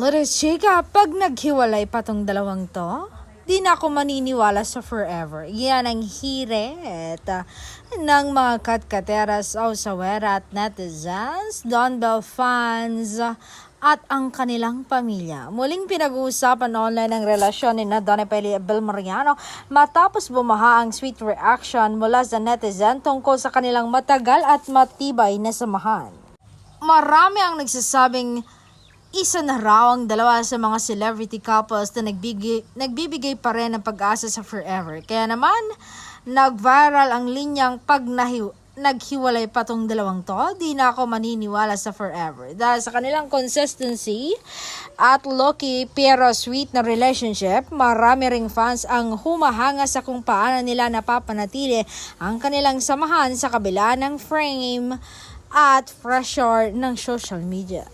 Little chika, pag naghiwalay pa tong dalawang to, di na ako maniniwala sa forever. Yan ang hirit ng mga katkateras o sawera at netizens, Don Bell fans, at ang kanilang pamilya. Muling pinag-uusapan online ang relasyon ni Donna Peli at Bel Mariano matapos bumaha ang sweet reaction mula sa netizen tungkol sa kanilang matagal at matibay na samahan. Marami ang nagsasabing isa na raw ang dalawa sa mga celebrity couples na nagbibigay pa rin ng pag-asa sa forever. Kaya naman, nag-viral ang linyang pag naghiwalay pa tong dalawang to, di na ako maniniwala sa forever. Dahil sa kanilang consistency at low-key pero sweet na relationship, marami ring fans ang humahanga sa kung paano nila napapanatili ang kanilang samahan sa kabila ng frame at pressure ng social media.